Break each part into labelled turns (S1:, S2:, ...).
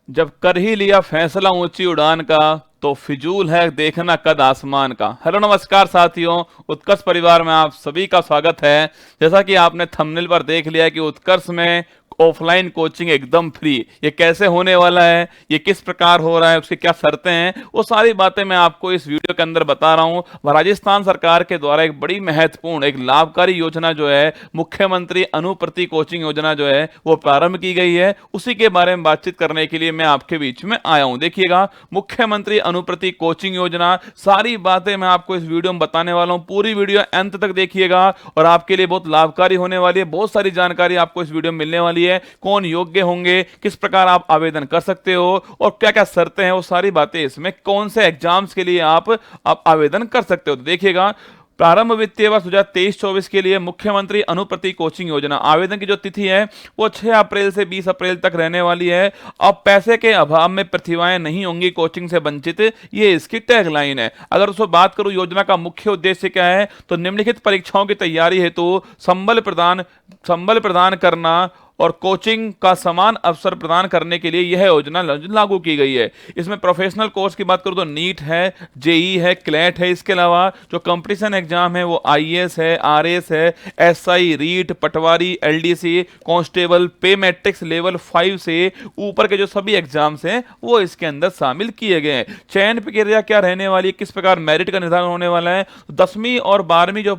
S1: जब कर ही लिया फैसला ऊंची उड़ान का तो फिजूल है देखना कद आसमान का। हेलो नमस्कार साथियों, उत्कर्ष परिवार में आप सभी का स्वागत है। जैसा कि आपने थंबनेल पर देख लिया कि उत्कर्ष में ऑफलाइन कोचिंग एकदम फ्री। ये कैसे होने वाला है, ये किस प्रकार हो रहा है, उसकी क्या शर्तें हैं, वो सारी बातें मैं आपको इस वीडियो के अंदर बता रहा हूं। राजस्थान सरकार के द्वारा एक बड़ी महत्वपूर्ण एक लाभकारी योजना जो है मुख्यमंत्री अनुप्रति कोचिंग योजना जो है वो प्रारंभ की गई है। उसी के बारे में बातचीत करने के लिए मैं आपके बीच में आया हूं। देखिएगा, मुख्यमंत्री अनुप्रति कोचिंग योजना, सारी बातें मैं आपको इस वीडियो में बताने वाला हूं। पूरी वीडियो अंत तक देखिएगा और आपके लिए बहुत लाभकारी होने वाली है। बहुत सारी जानकारी आपको इस वीडियो में मिलने वाली है। कौन योग्य होंगे, किस प्रकार आप आवेदन कर सकते हो और क्या क्या शर्तें हैं, वो सारी बातें इसमें, कौन से एग्जाम्स के लिए आप आवेदन कर सकते हो। तो देखिएगा, प्रारंभ वित्तीय वर्ष 2023-24 के लिए मुख्यमंत्री अनुप्रति कोचिंग योजना, आवेदन की जो तिथि है वो 6 अप्रैल से 20 अप्रैल तक रहने वाली है। अब पैसे के अभाव में प्रतिभाएं नहीं होंगी कोचिंग से वंचित, ये इसकी टैगलाइन है। अगर उसको बात करूं योजना का मुख्य उद्देश्य क्या है, तो निम्नलिखित परीक्षाओं की तैयारी हेतु संबल प्रदान करना और कोचिंग का समान अवसर प्रदान करने के लिए यह योजना लागू की गई है। इसमें प्रोफेशनल कोर्स की बात करूं तो नीट है, जेई है, क्लैट है। इसके अलावा जो कंपटीशन एग्जाम है वो आईएएस है, आरएस है, एसआई, रीट, पटवारी, एलडीसी, कांस्टेबल, पे मैट्रिक्स लेवल 5 से ऊपर के जो सभी एग्जाम्स हैं वो इसके अंदर शामिल किए गए हैं। चयन प्रक्रिया क्या रहने वाली है, किस प्रकार मेरिट का निर्धारण होने वाला है, 10वीं और 12वीं जो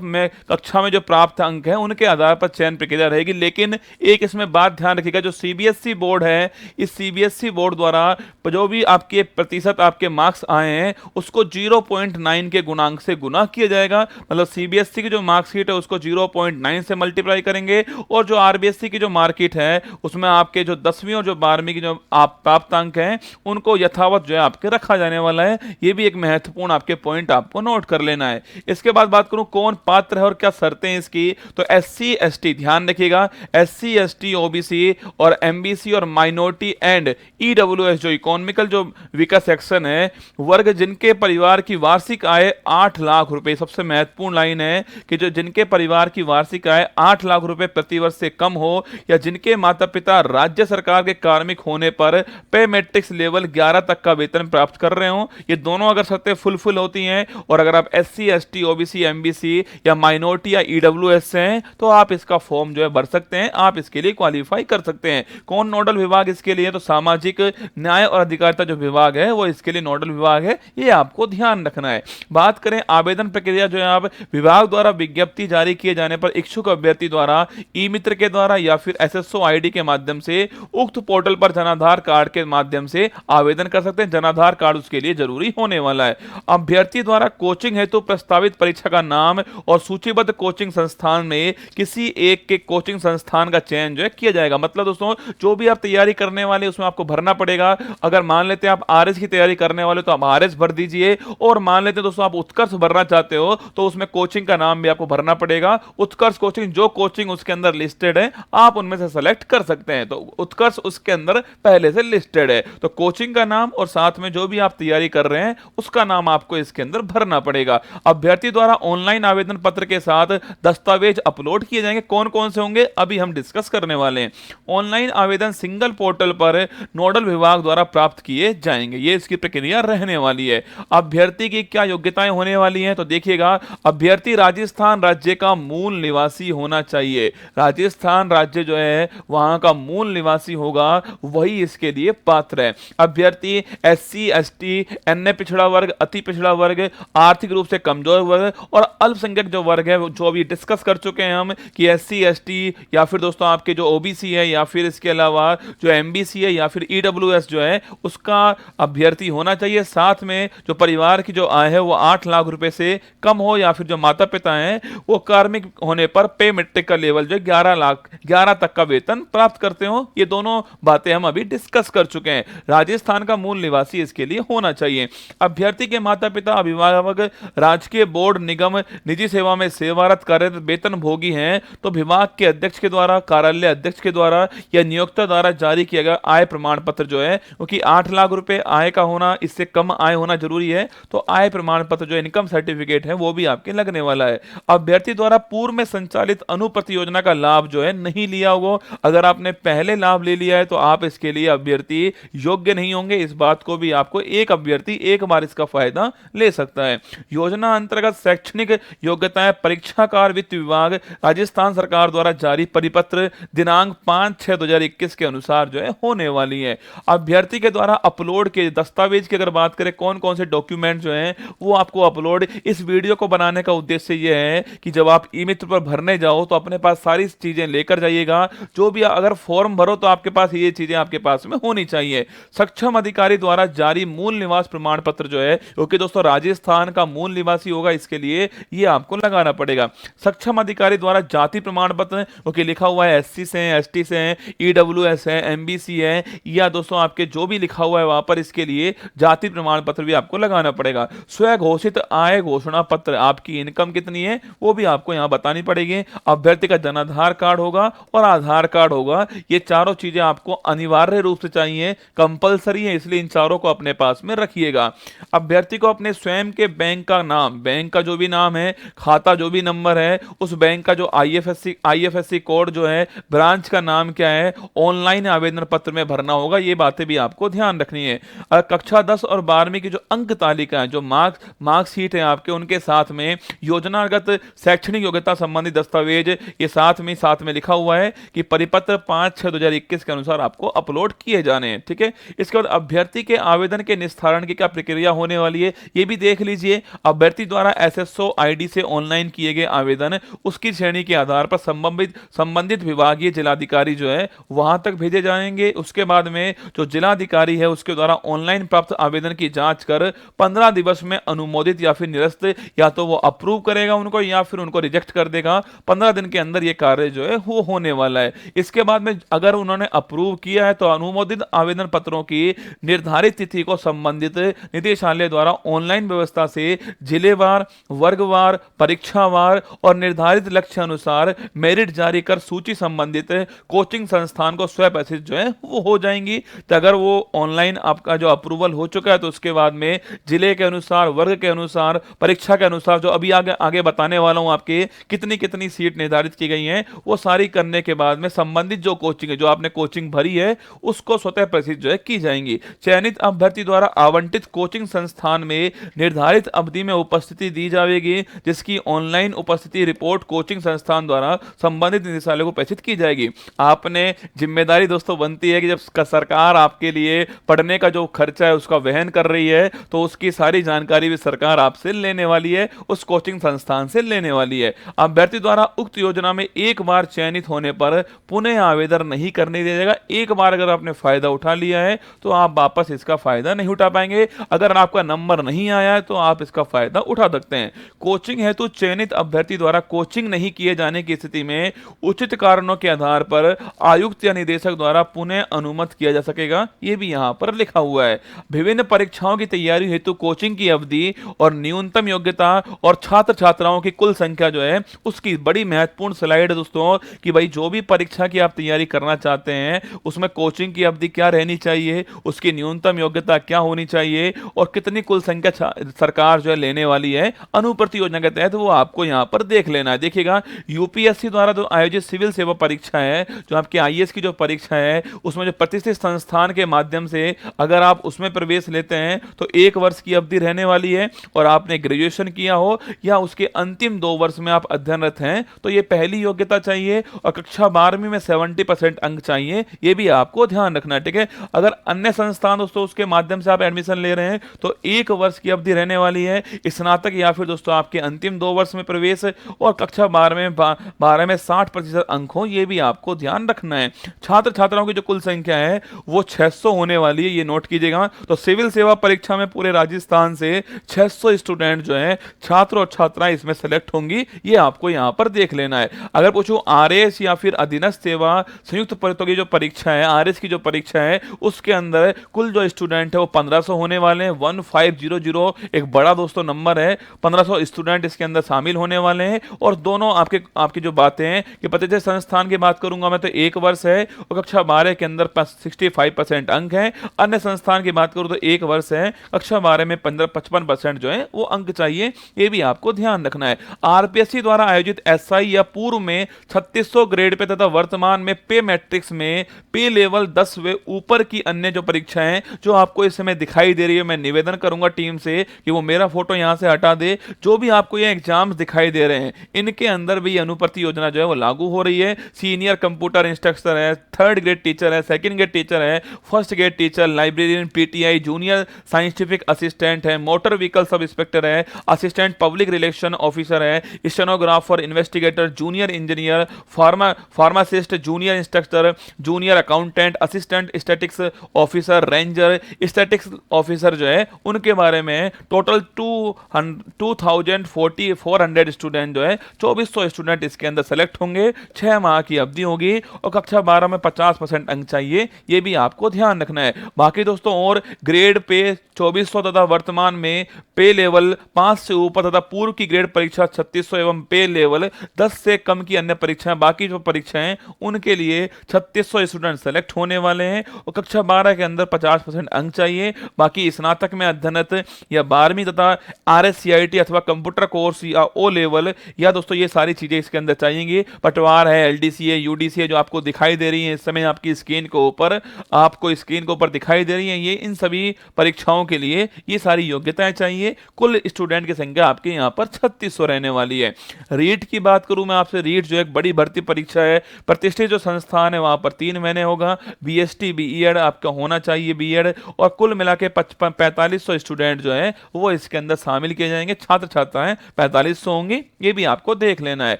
S1: कक्षा में जो प्राप्त अंक है उनके आधार पर चयन प्रक्रिया रहेगी। लेकिन एक इसमें बात ध्यान रखिएगा, जो सीबीएसई बोर्ड है, इस सीबीएसई बोर्ड द्वारा जो भी आपके प्रतिशत आपके मार्क्स आए हैं उसको 0.9 के गुणांक से गुना किया जाएगा। मतलब सीबीएसई की जो मार्कशीट है उसको 0.9 से मल्टीप्लाई करेंगे और जो आरबीएसई की जो मार्कशीट है उसमें आपके जो 10वीं और जो 12वीं की जो आप प्राप्त अंक हैं उनको यथावत जो है आपके रखा जाने वाला है। ये भी एक महत्वपूर्ण आपके पॉइंट आपको नोट कर लेना है। इसके बाद बात करूं कौन पात्र है और क्या शर्तें इसकी, तो एससी एसटी, ध्यान रखिएगा, एससी एसटी ओबीसी और एमबीसी और माइनॉरिटी एंड ईडब्ल्यूएस जो इकोनॉमिकल जो वीकर सेक्शन है वर्ग, जिनके परिवार की वार्षिक आय 8 लाख रुपए, सबसे महत्वपूर्ण लाइन है कि जो जिनके परिवार की वार्षिक आय 8 लाख रुपए प्रति वर्ष से कम हो या जिनके माता पिता राज्य सरकार के कार्मिक होने पर पे मैट्रिक्स लेवल 11 तक का वेतन प्राप्त कर रहे हो, ये दोनों अगर शर्तें फुलफिल होती हैं और अगर आप एससी एसटी ओबीसी एमबीसी या माइनॉरिटी या ईडब्ल्यूएस हैं तो आप इसका फॉर्म जो है भर सकते हैं, आप इसके लिए क्वालिफाई कर सकते हैं। कौन नोडल विभाग इसके लिए, तो सामाजिक न्याय और अधिकारिता जो विभाग है वो इसके लिए नोडल विभाग है, ये आपको ध्यान रखना है। बात करें आवेदन प्रक्रिया, जो है आप विभाग द्वारा विज्ञप्ति जारी किए जाने पर इच्छुक अभ्यर्थी द्वारा ई मित्र के द्वारा या फिर एसएसओ आईडी के माध्यम से उक्त पोर्टल पर जनाधार कार्ड के माध्यम से आवेदन कर सकते हैं। जनाधार कार्ड उसके लिए जरूरी होने वाला है। अभ्यर्थी द्वारा कोचिंग हेतु प्रस्तावित परीक्षा का नाम और सूचीबद्ध कोचिंग संस्थान में किसी एक के कोचिंग संस्थान का चयन जो है किया जाएगा। मतलब दोस्तों, जो भी आप तैयारी करने वाले उसमें आपको भरना पड़ेगा। अगर मान लेते हैं आप आरएस की तैयारी करने वाले तो आप आरएस भर दीजिए, और मान लेते हैं दोस्तों आप उत्कर्ष भरना चाहते हो तो उसमें कोचिंग का नाम भी आपको भरना पड़ेगा। उत्कर्ष कोचिंग, जो कोचिंग उसके अंदर लिस्टेड है आप उनमें से सेलेक्ट कर सकते हैं। तो उत्कर्ष उसके अंदर पहले से लिस्टेड है, तो कोचिंग का नाम और साथ में जो भी आप तैयारी कर रहे हैं उसका नाम आपको इसके अंदर भरना पड़ेगा। अभ्यर्थी द्वारा ऑनलाइन आवेदन पत्र के साथ दस्तावेज अपलोड किए जाएंगे। कौन कौन से होंगे अभी हम डिस्कस करने वाले हैं। ऑनलाइन आवेदन सिंगल पोर्टल पर नोडल विभाग द्वारा प्राप्त किए जाएंगे, ये इसकी प्रक्रिया रहने वाली है। अभ्यर्थी की क्या योग्यताएं होने वाली हैं, तो देखिएगा, अभ्यर्थी राजस्थान राज्य का मूल निवासी होना चाहिए। राजस्थान राज्य जो है वहां का मूल निवासी होगा, वही इसके लिए पात्र है। अभ्यर्थी एससी एसटी, अन्य पिछड़ा वर्ग, अति पिछड़ा वर्ग, आर्थिक रूप से कमजोर वर्ग और अल्पसंख्यक जो वर्ग है, जो अभी डिस्कस कर चुके हैं हम कि एससी एसटी या फिर दोस्तों आपके जो ओबीसी है या फिर इसके अलावा जो एमबीसी है या फिर ईडब्ल्यूएस जो है उसका अभ्यर्थी होना चाहिए। साथ में जो परिवार की जो आय है वो 8 लाख रुपए से कम हो या फिर जो माता पिता हैं वो कार्मिक होने पर पे मैट्रिक का लेवल जो 11 तक का वेतन प्राप्त करते हो। ये दोनों बातें हम अभी डिस्कस कर चुके हैं। राजस्थान का मूल निवासी इसके लिए होना चाहिए। अभ्यर्थी के माता पिता, अभिभावक राजकीय बोर्ड, निगम, निजी सेवा में सेवारत कार्यरत वेतन भोगी हैं तो विभाग के अध्यक्ष के द्वारा, कार्यालय अध्यक्ष के द्वारा या नियोक्ता द्वारा जारी किया गया आय प्रमाण पत्र जो है, क्योंकि 8 लाख रुपए आय का होना, इससे कम आय होना जरूरी है, तो आय प्रमाण पत्र जो इनकम सर्टिफिकेट है वो भी आपके लगने वाला है। अभ्यर्थी द्वारा पूर्व में संचालित अनुप्रति योजना का लाभ जो है नहीं लिया होगा। अगर आपने पहले लाभ ले लिया है तो आप इसके लिए अभ्यर्थी योग्य नहीं होंगे। इस बात को भी आपको एक अभ्यर्थी एक बार इसका फायदा ले सकता है। योजना अंतर्गत शैक्षणिक योग्यताएं परीक्षाकार वित्त विभाग राजस्थान सरकार द्वारा जारी परिपत्र दिनांक 5/6/2021 के अनुसार जो है होने वाली है। अभ्यर्थी के द्वारा अपलोड के दस्तावेज की अगर बात करें, कौन कौन से डॉक्यूमेंट जो हैं वो आपको अपलोड, इस वीडियो को बनाने का उद्देश्य ये है कि जब आप ई मित्र पर भरने जाओ तो अपने पास सारी चीजें लेकर जाइएगा। जो भी अगर फॉर्म भरो तो आपके पास ये चीजें आपके पास में होनी चाहिए। सक्षम अधिकारी द्वारा जारी मूल निवास प्रमाण पत्र जो है, क्योंकि दोस्तों राजस्थान का मूल निवासी होगा, इसके लिए ये आपको लगाना पड़ेगा। सक्षम अधिकारी द्वारा जाति प्रमाण पत्र, क्योंकि लिखा हुआ है एससी से है, एसटी से है, ईडब्ल्यूएस है, एमबीसी है, या दोस्तों आपके जो भी लिखा हुआ है वहां पर, इसके लिए जाति प्रमाण पत्र भी आपको लगाना पड़ेगा। स्व घोषित आय घोषणा पत्र, आपकी इनकम कितनी है वो भी आपको यहां बतानी पड़ेगी। अभ्यर्थी का जनाधार कार्ड होगा और आधार कार्ड होगा। ये चारों चीजें आपको अनिवार्य रूप से चाहिए, कंपलसरी है, इसलिए इन चारों को अपने पास में रखिएगा। अभ्यर्थी को अपने स्वयं के बैंक का नाम, बैंक का जो भी नाम है, खाता जो भी नंबर है, उस बैंक का जो आईएफएससी कोड जो है, ब्रांच का नाम क्या है, ऑनलाइन आवेदन पत्र में भरना होगा। ये बातें भी आपको ध्यान रखनी है। कक्षा 10 और 12वीं की जो अंक तालिका है, जो मार्कशीट है आपके, उनके साथ में योजनागत शैक्षणिक योग्यता संबंधी दस्तावेज, ये साथ में लिखा हुआ है कि परिपत्र 5/6/2021 के अनुसार आपको अपलोड किए जाने हैं। ठीक है, इसके बाद अभ्यर्थी के आवेदन के निस्तारण की क्या प्रक्रिया होने वाली है ये भी देख लीजिए। अभ्यर्थी द्वारा एसएसओ आईडी से ऑनलाइन किए गए आवेदन उसकी श्रेणी के आधार पर संबंधित विभागीय जिलाधिकारी जो है वहां तक भेजे जाएंगे। उसके बाद में जो जिलाधिकारी है उसके द्वारा ऑनलाइन प्राप्त आवेदन की जांच कर 15 दिवस में अनुमोदित या फिर निरस्त, या तो वो अप्रूव करेगा उनको या फिर उनको रिजेक्ट कर देगा। 15 दिन के अंदर ये कार्य जो है वो होने वाला है। इसके बाद में अगर उन्होंने अप्रूव किया है तो अनुमोदित आवेदन पत्रों की निर्धारित तिथि को संबंधित निदेशालय द्वारा ऑनलाइन व्यवस्था से जिलेवार, वर्गवार, परीक्षावार और निर्धारित लक्ष्य अनुसार मेरिट जारी कर सूची संबंधित कोचिंग संस्थान को स्वैच्छित जो है वो हो जाएंगी। तो अगर वो ऑनलाइन आपका जो अप्रूवल हो चुका है तो उसके बाद में जिले के अनुसार, वर्ग के अनुसार, परीक्षा के अनुसार, जो अभी आगे बताने वाला हूं आपके कितनी सीट निर्धारित की गई हैं, वो सारी करने के बाद में संबंधित जो कोचिंग है, जो आपने कोचिंग भरी है, उसको स्वतः प्रसिद्ध जो है की जाएंगी। चयनित अभ्यर्थी द्वारा आवंटित कोचिंग संस्थान में निर्धारित अवधि में उपस्थिति दी जाएगी, जिसकी ऑनलाइन उपस्थिति रिपोर्ट कोचिंग संस्थान द्वारा संबंधित निदेशालय को प्रेषित की जाएगी। आपने जिम्मेदारी दोस्तों बनती है कि जब सरकार आपके लिए पढ़ने का जो खर्चा है उसका वहन कर रही है तो उसकी सारी जानकारी भी सरकार आपसे लेने वाली है, उस कोचिंग संस्थान से लेने वाली है। अभ्यर्थी द्वारा उक्त योजना में एक बार चयनित होने पर पुनः आवेदन नहीं करने दिया जाएगा। एक बार अगर आपने फायदा उठा लिया है तो आप वापस इसका फायदा नहीं उठा पाएंगे। अगर आपका नंबर नहीं आया है तो आप इसका फायदा उठा सकते हैं। कोचिंग हेतु चयनित अभ्यर्थी द्वारा कोचिंग नहीं किए जाने की स्थिति में उचित कारणों के आधार पर आयुक्त या निदेशक द्वारा पुनः अनुमत किया जा सकेगा। यह भी यहां पर लिखा हुआ है। विभिन्न परीक्षाओं की तैयारी हेतु कोचिंग की अवधि और न्यूनतम योग्यता और छात्र छात्राओं की कुल संख्या जो है उसकी बड़ी महत्वपूर्ण स्लाइड है दोस्तों, कि भाई जो भी परीक्षा की आप तैयारी करना चाहते हैं उसमें कोचिंग की अवधि क्या रहनी चाहिए, उसकी न्यूनतम योग्यता क्या होनी चाहिए और कितनी कुल संख्या सरकार जो है लेने वाली है अनुप्रति योजना के तहत, वो आपको यहां पर देख लेना है। देखिएगा, यूपीएससी द्वारा जो आयोजित सिविल सेवा परीक्षा है, जो आपकी आईएएस की जो परीक्षा है, उसमें जो प्रतिष्ठित संस्थान के माध्यम से अगर आप उसमें प्रवेश लेते हैं तो 1 वर्ष की अवधि रहने वाली है, और आपने ग्रेजुएशन किया हो या उसके अंतिम 2 वर्ष में आप अध्ययनरत हैं तो ये पहली योग्यता चाहिए, और कक्षा 12वीं में 70% अंक चाहिए। ये भी आपको ध्यान रखना है। ठीक है, अगर अन्य संस्थान दोस्तों उसके माध्यम से आप एडमिशन ले रहे हैं तो 1 वर्ष की अवधि रहने वाली है। स्नातक या फिर दोस्तों आपके अंतिम 2 वर्ष में प्रवेश, और कक्षा 12 में 60% अंक हो, ये भी आपको ध्यान रखना है। छात्र छात्राओं की जो कुल संख्या है वो 600 होने वाली है, ये नोट कीजिएगा। तो सिविल सेवा परीक्षा में पूरे राजस्थान से 600 स्टूडेंट जो है, छात्र और छात्राएं इसमें सेलेक्ट होंगी, ये आपको यहां पर देख लेना है। अगर पूछूं आरएएस या फिर अधीनस्थ सेवा संयुक्त परीक्षा की जो परीक्षा है, आरएएस की जो परीक्षा है, उसके अंदर कुल जो स्टूडेंट है वो 1500 होने वाले हैं। 1500 एक बड़ा दोस्तों नंबर है, 1500 स्टूडेंट इसके अंदर शामिल होने वाले हैं। और दोनों आपकी जो बातें हैं कि प्रतिष्ठित संस्थान के बात करूंगा मैं तो 1 वर्ष है और कक्षा 12 के अंदर 65% अंक है। अन्य संस्थान की बात करूं तो 1 वर्ष है, कक्षा 12 में 55% जो है वो अंक चाहिए, ये भी आपको ध्यान रखना है। आरपीएससी द्वारा आयोजित एसआई या पूर्व में 3600 ग्रेड पे तथा वर्तमान में पे मैट्रिक्स में पे लेवल 10 वे ऊपर की अन्य जो परीक्षाएं जो आपको इस समय दिखाई दे रही है, मैं निवेदन करूंगा टीम से कि वो मेरा फोटो यहां से हटा दे। जो भी आपको ये एग्जाम्स दिखाई दे रहे हैं इनके अंदर भी अनुप्रति योजना जो है वो लागू हो रही है। सीनियर कंप्यूटर इंस्ट्रक्टर है, 3rd ग्रेड टीचर है, 2nd ग्रेड टीचर है, 1st grade teacher, librarian, PTI, junior scientific assistant है, मोटर व्हीकल सब इंस्पेक्टर है, असिस्टेंट पब्लिक रिलेशन ऑफिसर है, stenographer, investigator, junior engineer, pharmacist, junior instructor, junior accountant, assistant statics officer, ranger, statics officer जो है उनके बारे में total 2400 student जो है 2400 स्टूडेंट इसके अंदर सेलेक्ट होंगे। 6 माह की अवधि होगी और कक्षा 12 में 50% अंक चाहिए, ये भी आपको ध्यान रखना है। बाकी दोस्तों और ग्रेड पे 2400 तथा वर्तमान में पे लेवल 5 से ऊपर तथा पूर्व की ग्रेड परीक्षा 3600 एवं पे लेवल 10 से कम की अन्य परीक्षाएं, बाकी जो परीक्षाएं उनके लिए 3600 स्टूडेंट सेलेक्ट होने वाले हैं और कक्षा 12 के अंदर 50% अंक चाहिए। बाकी स्नातक में अध्ययनरत या 12वीं तथा आरएससीआईटी अथवा कंप्यूटर कोर्स या ओ लेवल या दोस्तों ये सारी चीजें इसके अंदर चाहिए। पटवार है, एलडीसीए, यूडीसीए जो आपको दिखाई दे रही है इस समय आपकी स्क्रीन के ऊपर, आपको स्क्रीन के ऊपर दिखाई दे रही है, ये इन सभी परीक्षाओं के लिए ये सारी योग्यताएं चाहिए। कुल स्टूडेंट की संख्या आपके यहाँ पर 3600 रहने वाली है। रीट की बात करूं मैं आपसे, रीट जो एक बड़ी भर्ती परीक्षा है, प्रतिष्ठित जो संस्थान है वहां पर 3 महीने होगा, बीएसटी बीएड आपका होना चाहिए, बीएड, और कुल मिला के 4500 स्टूडेंट जो है वो इसके अंदर शामिल किए जाएंगे। छात्र छात्राएं 4500 होंगे, ये भी आपको देख लेना है।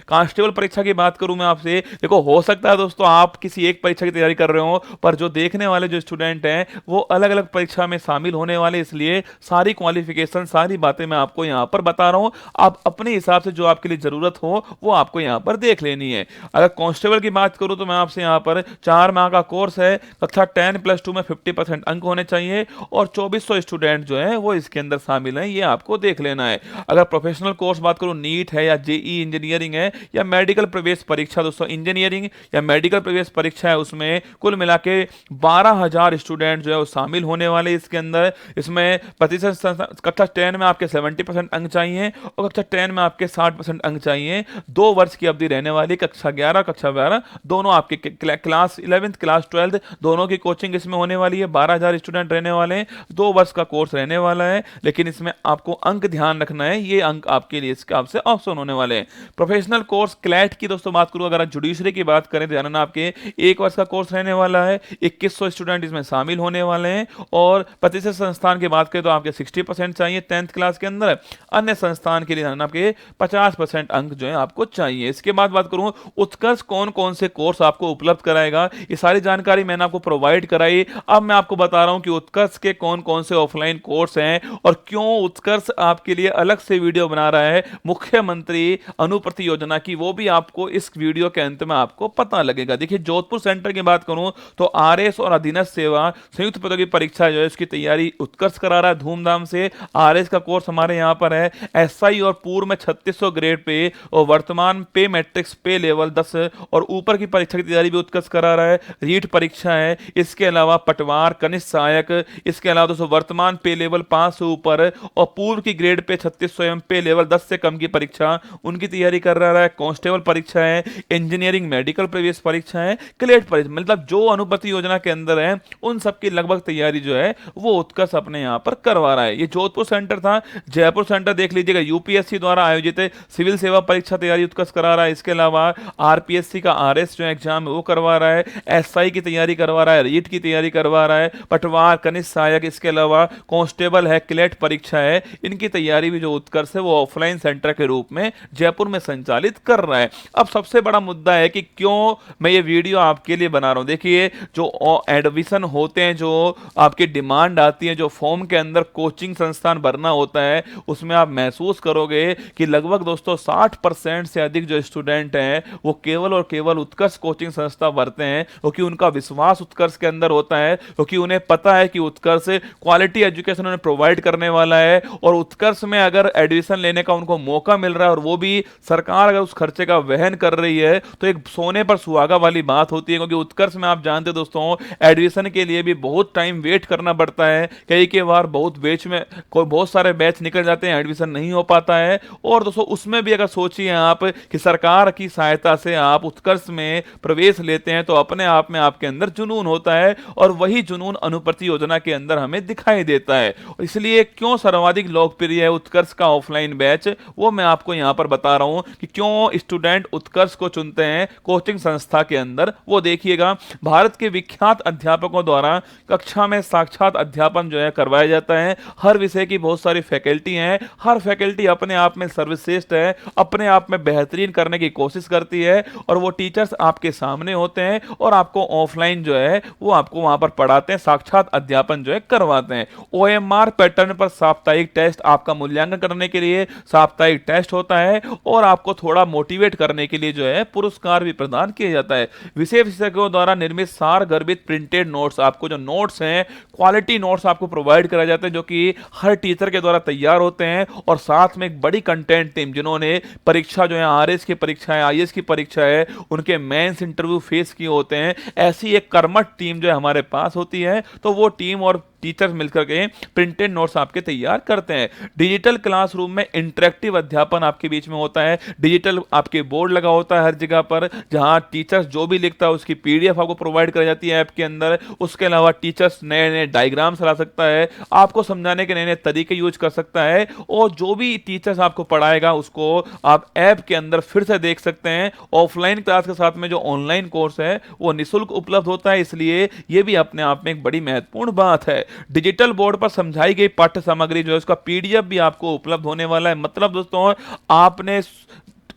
S1: कांस्टेबल परीक्षा की बात करूं मैं आपसे, देखो हो सकता है दोस्तों आप किसी एक परीक्षा की तैयारी कर रहे हो, पर जो देखने वाले जो स्टूडेंट हैं वो अलग अलग परीक्षा में शामिल होने वाले, इसलिए सारी क्वालिफिकेशन सारी बातें मैं आपको यहां पर बता रहा हूं। आप अपने हिसाब से जो आपके लिए जरूरत हो वो आपको यहां पर देख लेनी है। अगर कांस्टेबल की बात करूं तो मैं आपसे यहां पर 4 माह का कोर्स है, कक्षा 10+2 में 50% अंक होने चाहिए और 2400 स्टूडेंट जो है वो इसके अंदर शामिल हैं, ये आपको देख लेना है। अगर प्रोफेशनल कोर्स बात करूं, नीट है या जेई इंजीनियरिंग है या मेडिकल प्रवेश परीक्षा, दोस्तों इंजीनियरिंग या मेडिकल प्रवेश परीक्षा है, उसमें कुल मिला के 12000 स्टूडेंट जो है वो शामिल होने वाले इसके अंदर। इसमें प्रतिशत कक्षा 10 में आपके 70% अंक चाहिए और कक्षा 10 में आपके 60% अंक चाहिए। 2 वर्ष की अवधि रहने वाली, कक्षा 11 कक्षा 12 दोनों आपके क्लास 11th क्लास 12th दोनों की कोचिंग इसमें होने वाली है। 12000 स्टूडेंट रहने वाले हैं, 2 वर्ष का कोर्स रहने वाला है, लेकिन इसमें आपको अंक ध्यान रखना है, ये अंक आपके लिए इसके आपसे ऑप्शन होने वाले हैं। प्रोफेशनल कोर्स क्लैट की दोस्तों बात करूं, अगर जुडिशरी की बात करें, ध्यान रखना आपके 1 वर्ष का कोर्स रहने वाला है, 2100 स्टूडेंट इसमें शामिल होने वाले हैं और प्रतिशत संस्थान की बात करें तो आपके 60% चाहिए 10th क्लास के अंदर। अन्य संस्थान के लिए आपके 50% अंक जो है आपको चाहिए। इसके बाद बात करूं उत्कर्ष कौन कौन से कोर्स आपको उपलब्ध कराएगा, ये सारी जानकारी मैंने आपको प्रोवाइड कराई। अब मैं आपको बता रहा हूं कि उत्कर्ष के कौन कौन से ऑफलाइन कोर्स हैं और क्यों उत्कर्ष आपके लिए अलग से वीडियो बना रहा है मुख्यमंत्री अनुप्रति योजना की, वो भी आपको इस वीडियो के अंत में आपको पता लगेगा। देखिए जोधपुर सेंटर की बात करूं तो आरएस और अधीनस्थ सेवा संयुक्त पदों की परीक्षा जो है उसकी तैयारी उत्कर्ष करा रहा है धूमधाम से। आरएस का कोर्स हमारे यहां पर है, एसआई और पूर्व में 3600 ग्रेड पे और वर्तमान पे मैट्रिक्स पे लेवल 10 और ऊपर की परीक्षा की तैयारी भी उत्कर्ष करा रहा है। रीट परीक्षा है, इसके अलावा पटवार, कनिष्ठ सहायक, इसके अलावा दोस्तों वर्तमान पे लेवल 5 से ऊपर और पूर्व की ग्रेड पे 3600 एवं पे लेवल 10 से कम की परीक्षा उनकी तैयारी कर रहा है। कांस्टेबल परीक्षा है, इंजीनियरिंग मेडिकल प्रवेश परीक्षा है, क्लेट परीक्षा, मतलब जो अनुप्रति योजना के अंदर है उन सबकी लगभग तैयारी जो है वो उत्कर्ष अपने यहां पर करवा रहा है। ये जोधपुर सेंटर था। जयपुर सेंटर देख लीजिएगा, यूपीएससी द्वारा आयोजित सिविल सेवा परीक्षा तैयारी उत्कर्ष करा रहा है। इसके अलावा आरपीएससी का आरएस जो एग्जाम है वो करवा रहा है, एसआई की तैयारी करवा रहा है, रीट की तैयारी करवा रहा है, पटवार, कनिष्ठ सहायक, इसके अलावा कांस्टेबल है, क्लेट परीक्षा है, इनकी तैयारी भी जो उत्कर्ष है वो ऑफलाइन सेंटर के रूप में जयपुर में संचालित कर रहा है। अब सबसे बड़ा मुद्दा है कि क्यों मैं ये वीडियो आपके लिए बना रहा हूं। देखिए जो एडमिशन होते हैं, जो आपकी डिमांड आती है, जो फॉर्म के अंदर कोचिंग संस्थान भरना होता है, उसमें आप महसूस करोगे कि लगभग दोस्तों 60% से अधिक जो स्टूडेंट हैं वो केवल और केवल उत्कर्ष कोचिंग संस्था भरते हैं, क्योंकि उनका विश्वास उत्कर्ष के अंदर होता है, क्योंकि उन्हें पता है कि उत्कर्ष क्वालिटी एजुकेशन उन्हें प्रोवाइड करने वाला है और उत्कर्ष में अगर एडमिशन लेने का उनको मौका मिल रहा है और वो भी सरकार अगर उस खर्चे का वहन कर रही है तो एक सोने पर सुहागा वाली बात होती है, क्योंकि उत्कर्ष में आप जानते हो दोस्तों एडमिशन के लिए भी बहुत टाइम वेट करना पड़ता है। कई बार बहुत सारे बैच निकल जाते हैं, एडमिशन नहीं हो पाता है। और दोस्तों उसमें भी अगर सोचिए आप कि सरकार की सहायता से आप उत्कर्ष में प्रवेश लेते हैं तो अपने आप में आपके अंदर जुनून होता है, और वही जुनून अनुप्रति योजना के अंदर हमें दिखाई देता है। इसलिए क्यों सर्वाधिक लोकप्रिय है उत्कर्ष का ऑफलाइन बैच, वो मैं आपको यहां पर बता रहा हूं कि क्यों स्टूडेंट उत्कर्ष को चुनते हैं कोचिंग संस्था के अंदर। वो देखिएगा, भारत के विख्यात अध्यापकों द्वारा कक्षा में साक्षात अध्यापन जो है करवाया जाता है। हर विषय की बहुत सारी फैकल्टी हैं, हर फैकल्टी अपने आप में सर्वश्रेष्ठ है, अपने आप में बेहतरीन करने की कोशिश करती है, और वो टीचर्स आपके सामने होते हैं और आपको ऑफलाइन जो है वो आपको वहां पर पढ़ाते हैं, साक्षात अध्यापन जो है करवाते हैं। ओएमआर पैटर्न पर साप्ताहिक टेस्ट, आपका मूल्यांकन करने के लिए साप्ताहिक टेस्ट होता है, और आपको थोड़ा मोटिवेट करने के लिए जो है पुरस्कार भी प्रदान किया जाता है। विषय विशेषज्ञों द्वारा निर्मित सार गर्भित प्रिंटेड नोट्स, आपको जो नोट्स हैं क्वालिटी नोट्स आपको प्रोवाइड कराए जाते हैं, जो कि हर टीचर के द्वारा तैयार होते हैं, और साथ में एक बड़ी कंटेंट टीम जिन्होंने परीक्षा जो है आरएस की परीक्षा है, आईएएस की परीक्षा है, उनके मेंस इंटरव्यू फेस किए होते हैं, ऐसी एक कर्मठ टीम जो है हमारे पास होती है। तो वो टीम और टीचर्स मिलकर के प्रिंटेड नोट्स आपके तैयार करते हैं। डिजिटल क्लासरूम में इंटरेक्टिव अध्यापन आपके बीच में होता है। डिजिटल आपके बोर्ड लगा होता है हर जगह पर, जहां टीचर्स जो भी लिखता है उसकी पीडीएफ आपको प्रोवाइड कराई जाती है ऐप के अंदर। उसके अलावा टीचर्स नए नए डायग्राम्स ला सकता है, आपको समझाने के नए नए तरीके यूज कर सकता है, और जो भी टीचर्स आपको पढ़ाएगा उसको आप ऐप के अंदर फिर से देख सकते हैं। ऑफलाइन क्लास के साथ में जो ऑनलाइन कोर्स है वो निःशुल्क उपलब्ध होता है, इसलिए यह भी अपने आप में एक बड़ी महत्वपूर्ण बात है। डिजिटल बोर्ड पर समझाई गई पाठ्य सामग्री जो है उसका पीडीएफ भी आपको उपलब्ध होने वाला है। मतलब दोस्तों आपने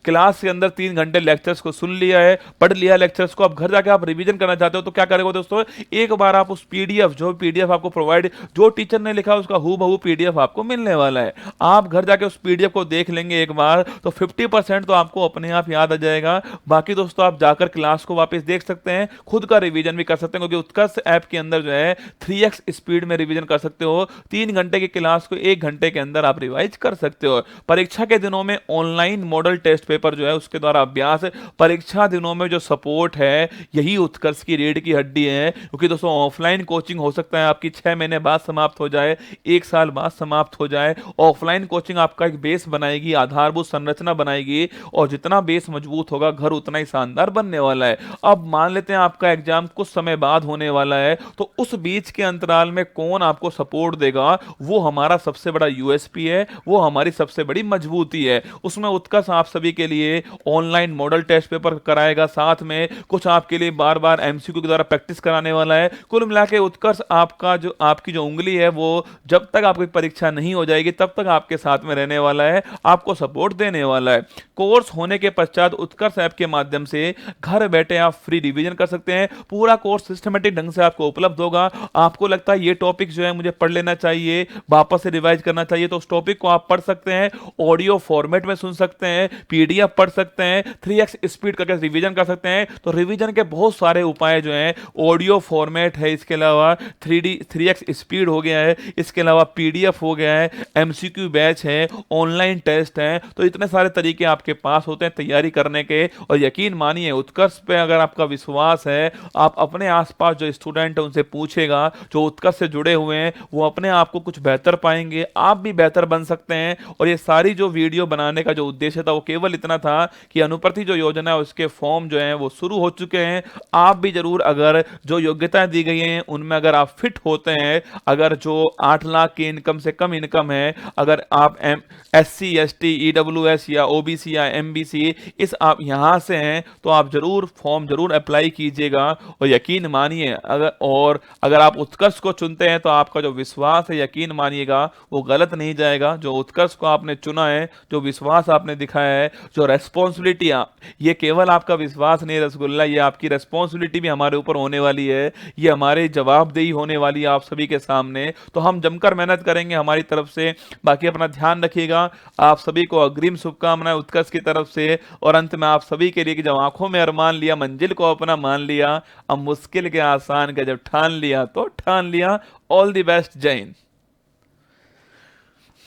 S1: क्लास के अंदर 3 घंटे लेक्चर्स को सुन लिया है, पढ़ लिया लेक्चर्स को, अब घर जाके आप रिवीजन करना चाहते हो तो क्या करेंगे दोस्तों, एक बार आप उस पीडीएफ, जो पीडीएफ आपको प्रोवाइड, जो टीचर ने लिखा उसका हूबहू पीडीएफ आपको मिलने वाला है। आप घर जाके उस पीडीएफ को देख लेंगे एक बार तो 50% तो आपको अपने आप याद आ जाएगा। बाकी दोस्तों आप जाकर क्लास को वापस देख सकते हैं, खुद का रिवीजन भी कर सकते हैं, क्योंकि उत्कर्ष ऐप के अंदर जो है 3x स्पीड में रिवीजन कर सकते हो। 3 घंटे की क्लास को 1 घंटे के अंदर आप रिवाइज कर सकते हो। परीक्षा के दिनों में ऑनलाइन मॉडल टेस्ट पेपर जो है उसके द्वारा अभ्यास, परीक्षा दिनों में जो सपोर्ट है यही उत्कर्ष की रीढ़ की हड्डी है। क्योंकि दोस्तों ऑफलाइन कोचिंग हो सकता है आपकी 6 महीने बाद समाप्त हो जाए, 1 साल बाद समाप्त हो जाए। ऑफलाइन कोचिंग आपका एक बेस बनाएगी, आधारभूत संरचना बनाएगी, और जितना बेस मजबूत होगा घर उतना ही शानदार बनने वाला है। अब मान लेते हैं आपका एग्जाम कुछ समय बाद होने वाला है, तो उस बीच के अंतराल में कौन आपको सपोर्ट देगा, वो हमारा सबसे बड़ा यूएसपी है, वो हमारी सबसे बड़ी मजबूती है। उसमें उत्कर्ष आप सभी के लिए ऑनलाइन मॉडल टेस्ट पेपर कराएगा, साथ में कुछ आपके लिए बार बार एमसीक्यू के द्वारा प्रैक्टिस कराने वाला है। कुल मिला के उत्कर्ष आपकी जो उंगली है वो जब तक आपकी परीक्षा नहीं हो जाएगी तब तक आपके साथ में रहने वाला है, आपको सपोर्ट देने वाला है। कोर्स होने के पश्चात उत्कर्ष ऐप के माध्यम से घर बैठे आप फ्री रिवीजन कर सकते हैं। पूरा कोर्स सिस्टमेटिक ढंग से आपको उपलब्ध होगा। आपको लगता है ये टॉपिक जो है मुझे पढ़ लेना चाहिए, वापस से रिवाइज करना चाहिए, तो उस टॉपिक को आप पढ़ सकते हैं, ऑडियो फॉर्मेट में सुन सकते हैं, पीडीएफ पढ़ सकते हैं, 3x स्पीड करके रिवीजन कर सकते हैं। तो रिवीजन के बहुत सारे उपाय जो हैं, ऑडियो फॉर्मेट है, इसके अलावा 3x स्पीड हो गया है, इसके अलावा पीडीएफ हो गया है, एमसीक्यू बैच है, ऑनलाइन टेस्ट है। तो इतने सारे तरीके आपके पास होते हैं तैयारी करने के। और यकीन मानिए उत्कर्ष पे अगर आपका विश्वास है, आप अपने आसपास जो स्टूडेंट है उनसे पूछेगा जो उत्कर्ष से जुड़े हुए हैं, वो अपने आप को कुछ बेहतर पाएंगे, आप भी बेहतर बन सकते हैं। और ये सारी जो वीडियो बनाने का जो उद्देश्य था वो केवल इतना था कि अनुप्रति जो योजना है उसके फॉर्म जो हैं वो शुरू हो चुके हैं। आप भी जरूर, अगर जो योग्यताएं दी गई हैं उनमें अगर आप फिट होते हैं, अगर जो 8 लाख की इनकम से कम इनकम है, अगर आप SC ST EWS या OBC या MBC इस आप यहां से हैं, तो आप जरूर फॉर्म जरूर अप्लाई कीजिएगा। और यकीन मानिए अगर आप उत्कर्ष को चुनते हैं तो आपका जो विश्वास है, यकीन मानिएगा वो गलत नहीं जाएगा। जो उत्कर्ष को आपने चुना है, जो विश्वास आपने दिखाया है, जो रेस्पॉन्सिबिलिटी, ये केवल आपका विश्वास नहीं रसगुल्ला, ये आपकी रेस्पॉन्सिबिलिटी भी हमारे ऊपर होने वाली है, ये हमारे जवाबदेही होने वाली है आप सभी के सामने। तो हम जमकर मेहनत करेंगे हमारी तरफ से। बाकी अपना ध्यान रखिएगा। आप सभी को अग्रिम शुभकामनाएं उत्कर्ष की तरफ से। और अंत में आप सभी के लिए कि जब आंखों में अरमान लिया, मंजिल को अपना मान लिया, अब मुश्किल के आसान का जब ठान लिया तो ठान लिया। ऑल द बेस्ट, जय हिंद।